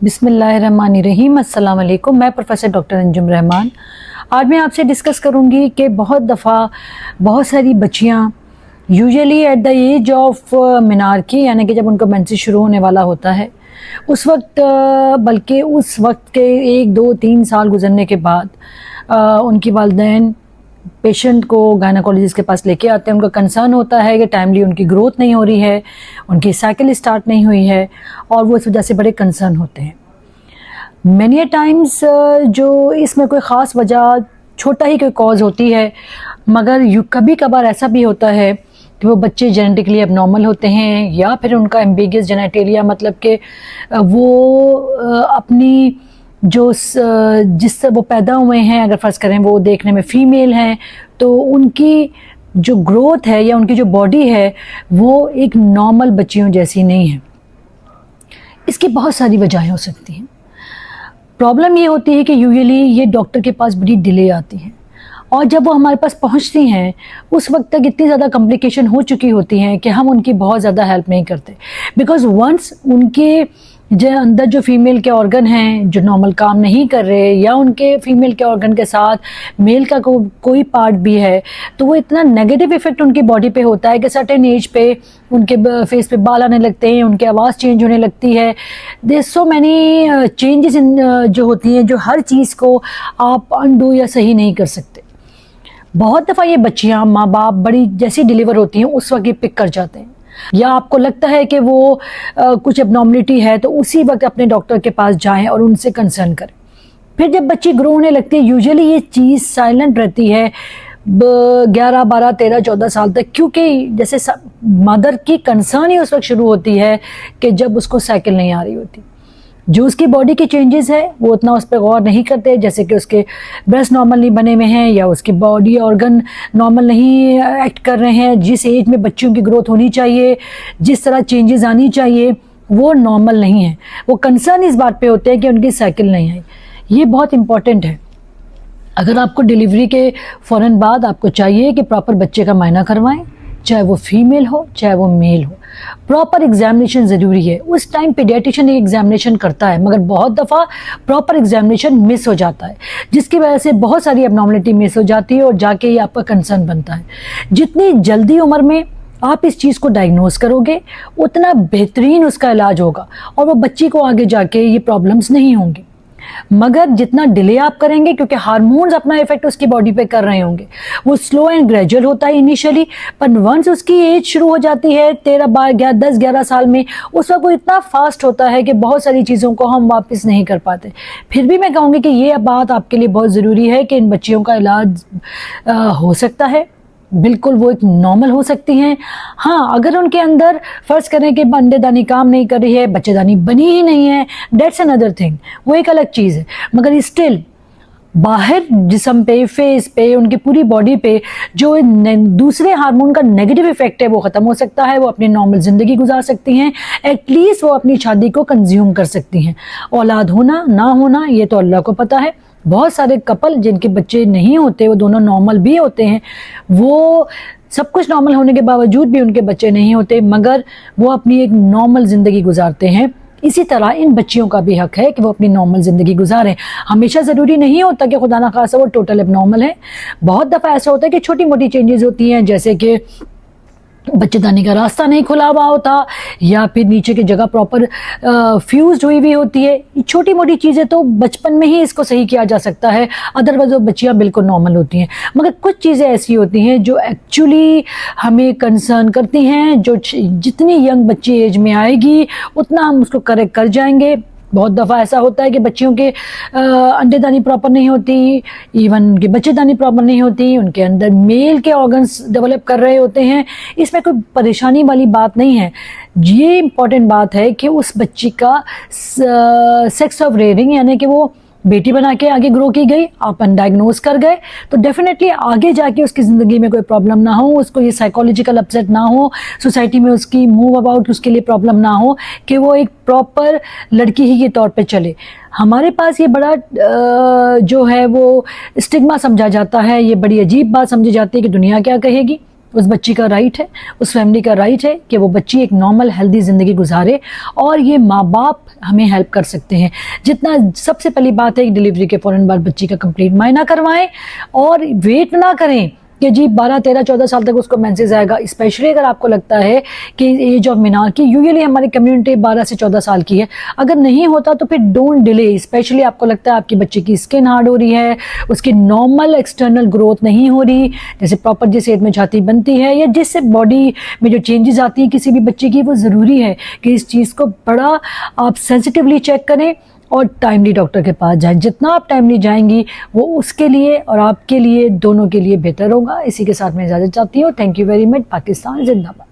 बिस्मिल्लाहिर्रहमानिर्रहीम। अस्सलाम वालेकुम। मैं प्रोफेसर डॉक्टर अंजुम रहमान। आज मैं आपसे डिस्कस करूंगी कि बहुत दफ़ा बहुत सारी बच्चियां usually at the age of menarche, यानी कि जब उनका मेंसेस शुरू होने वाला होता है उस वक्त, बल्कि उस वक्त के 1, 2, 3 साल गुजरने के बाद उनकी वालिदैन पेशेंट को गायनेकोलॉजिस्ट के पास लेके आते हैं। उनका कंसर्न होता है कि टाइमली उनकी ग्रोथ नहीं हो रही है, उनकी साइकिल स्टार्ट नहीं हुई है, और वो इस वजह से बड़े कंसर्न होते हैं। मैनी टाइम्स जो इसमें कोई ख़ास वजह, छोटा ही कोई कॉज होती है, मगर कभी कभार ऐसा भी होता है कि वो बच्चे जेनेटिकली एबनॉर्मल होते हैं, या फिर उनका एम्बिगियस जेनेटेरिया, मतलब कि वो अपनी जो जिससे वो पैदा हुए हैं, अगर फ़र्ज़ करें वो देखने में फ़ीमेल हैं, तो उनकी जो ग्रोथ है या उनकी जो बॉडी है वो एक नॉर्मल बच्चियों जैसी नहीं है। इसकी बहुत सारी वजहें हो सकती हैं। प्रॉब्लम ये होती है कि यूजुअली ये डॉक्टर के पास बड़ी डिले आती है, और जब वो हमारे पास पहुंचती हैं उस वक्त तक इतनी ज़्यादा कॉम्प्लिकेशन हो चुकी होती हैं कि हम उनकी बहुत ज़्यादा हेल्प नहीं करते। बिकॉज़ वंस उनके जो अंदर जो फीमेल के ऑर्गन हैं जो नॉर्मल काम नहीं कर रहे, या उनके फीमेल के ऑर्गन के साथ मेल का कोई पार्ट भी है, तो वो इतना नेगेटिव इफेक्ट उनकी बॉडी पे होता है कि सर्टेन एज पे उनके फेस पे बाल आने लगते हैं, उनकी आवाज़ चेंज होने लगती है। There so many changes in जो होती हैं, जो हर चीज़ को आप अनडू या सही नहीं कर सकते। बहुत दफ़ा ये बच्चियाँ, माँ बाप बड़ी जैसी डिलीवर होती हैं उस वक्त ये पिक कर जाते हैं, या आपको लगता है कि वो कुछ एबनॉर्मलिटी है तो उसी वक्त अपने डॉक्टर के पास जाएं और उनसे कंसर्न करें। फिर जब बच्ची ग्रो होने लगती है, यूजुअली ये चीज़ साइलेंट रहती है 11, 12, 13, 14 साल तक, क्योंकि जैसे मदर की कंसर्न ही उस वक्त शुरू होती है कि जब उसको साइकिल नहीं आ रही होती। जो उसकी बॉडी की चेंजेस है वो उतना उस पर गौर नहीं करते, जैसे कि उसके ब्रेस्ट नॉर्मल नहीं बने हुए हैं, या उसकी बॉडी ऑर्गन नॉर्मल नहीं एक्ट कर रहे हैं। जिस एज में बच्चियों की ग्रोथ होनी चाहिए, जिस तरह चेंजेस आनी चाहिए, वो नॉर्मल नहीं है। वो कंसर्न इस बात पे होते हैं कि उनकी साइकिल नहीं आई। ये बहुत इंपॉर्टेंट है। अगर आपको डिलीवरी के फ़ौरन बाद आपको चाहिए कि प्रॉपर बच्चे का मायना करवाएं, चाहे वो फीमेल हो चाहे वो मेल हो। प्रॉपर एग्जामिनेशन ज़रूरी है। उस टाइम पीडियाट्रिशियन एक एग्जामिनेशन करता है, मगर बहुत दफ़ा प्रॉपर एग्जामिनेशन मिस हो जाता है, जिसकी वजह से बहुत सारी एबनॉर्मलिटी मिस हो जाती है, और जाके ये आपका कंसर्न बनता है। जितनी जल्दी उम्र में आप इस चीज़ को डायग्नोस करोगे उतना बेहतरीन उसका इलाज होगा, और वो बच्ची को आगे जाके ये प्रॉब्लम्स नहीं होंगी। मगर जितना डिले आप करेंगे, क्योंकि हार्मोन्स अपना इफेक्ट उसकी बॉडी पे कर रहे होंगे, वो स्लो एंड ग्रेजुअल होता है इनिशियली, पर वंस उसकी एज शुरू हो जाती है 13, 12, 10, 11 साल में, उस वक्त वो इतना फास्ट होता है कि बहुत सारी चीज़ों को हम वापस नहीं कर पाते। फिर भी मैं कहूँगी कि ये बात आपके लिए बहुत ज़रूरी है कि इन बच्चियों का इलाज हो सकता है, बिल्कुल वो एक नॉर्मल हो सकती हैं। हाँ, अगर उनके अंदर फ़र्ज़ करें कि अंडेदानी काम नहीं कर रही है, बच्चेदानी बनी ही नहीं है, डेट्स अनदर थिंग, वो एक अलग चीज़ है। मगर स्टिल बाहर जिस्म पे, फेस पे, उनकी पूरी बॉडी पे जो दूसरे हार्मोन का नेगेटिव इफेक्ट है वो ख़त्म हो सकता है। वो अपनी नॉर्मल ज़िंदगी गुजार सकती हैं, एटलीस्ट वो अपनी शादी को कंज्यूम कर सकती हैं। औलाद होना ना होना ये तो अल्लाह को पता है। बहुत सारे कपल जिनके बच्चे नहीं होते, वो दोनों नॉर्मल भी होते हैं, वो सब कुछ नॉर्मल होने के बावजूद भी उनके बच्चे नहीं होते, मगर वो अपनी एक नॉर्मल ज़िंदगी गुजारते हैं। इसी तरह इन बच्चियों का भी हक है कि वो अपनी नॉर्मल ज़िंदगी गुजारें। हमेशा ज़रूरी नहीं होता कि खुदा ना खासा वो टोटल एबनॉर्मल है। बहुत दफ़ा ऐसा होता है कि छोटी मोटी चेंजेस होती हैं, जैसे कि बच्चेदानी का रास्ता नहीं खुला हुआ होता, या फिर नीचे की जगह प्रॉपर फ्यूज्ड हुई होती है। ये छोटी मोटी चीज़ें तो बचपन में ही इसको सही किया जा सकता है, अदरवाइज वो बच्चियाँ बिल्कुल नॉर्मल होती हैं। मगर कुछ चीज़ें ऐसी होती हैं जो एक्चुअली हमें कंसर्न करती हैं, जो जितनी यंग बच्ची एज में आएगी उतना हम उसको करेक्ट कर जाएंगे। बहुत दफ़ा ऐसा होता है कि बच्चियों के अंडेदानी प्रॉपर नहीं होती, इवन उनकी बच्चेदानी प्रॉपर नहीं होती, उनके अंदर मेल के ऑर्गन्स डेवलप कर रहे होते हैं। इसमें कोई परेशानी वाली बात नहीं है। ये इम्पॉर्टेंट बात है कि उस बच्ची का सेक्स ऑफ रेयरिंग, यानी कि वो बेटी बना के आगे ग्रो की गई, आप अनडायग्नोज कर गए, तो डेफिनेटली आगे जाके उसकी ज़िंदगी में कोई प्रॉब्लम ना हो, उसको ये साइकोलॉजिकल अपसेट ना हो, सोसाइटी में उसकी मूव अबाउट उसके लिए प्रॉब्लम ना हो, कि वो एक प्रॉपर लड़की ही के तौर पे चले। हमारे पास ये बड़ा जो है वो स्टिग्मा समझा जाता है, ये बड़ी अजीब बात समझी जाती है कि दुनिया क्या कहेगी। उस बच्ची का राइट है, उस फैमिली का राइट है कि वो बच्ची एक नॉर्मल हेल्दी ज़िंदगी गुजारे, और ये माँ बाप हमें हेल्प कर सकते हैं। जितना सबसे पहली बात है कि डिलीवरी के फ़ौरन बाद बच्ची का कंप्लीट मायना करवाएं और वेट ना करें कि जी 12, 13, 14 साल तक उसको मेंसेस आएगा। स्पेशली अगर आपको लगता है कि एज ऑफ मीनार की, यूजुअली हमारी कम्युनिटी 12 से 14 साल की है, अगर नहीं होता तो फिर डोंट डिले। स्पेशली आपको लगता है आपकी बच्चे की स्किन हार्ड हो रही है, उसकी नॉर्मल एक्सटर्नल ग्रोथ नहीं हो रही, जैसे प्रॉपर जिस एज में छाती बनती है या जिससे बॉडी में जो चेंजेस आती हैं किसी भी बच्चे की, वो ज़रूरी है कि इस चीज़ को बड़ा आप सेंसिटिवली चेक करें और टाइमली डॉक्टर के पास जाएं। जितना आप टाइमली जाएंगी वो उसके लिए और आपके लिए, दोनों के लिए बेहतर होगा। इसी के साथ मैं इजाज़त चाहती हूँ। Thank you very much. Pakistan जिंदाबाद।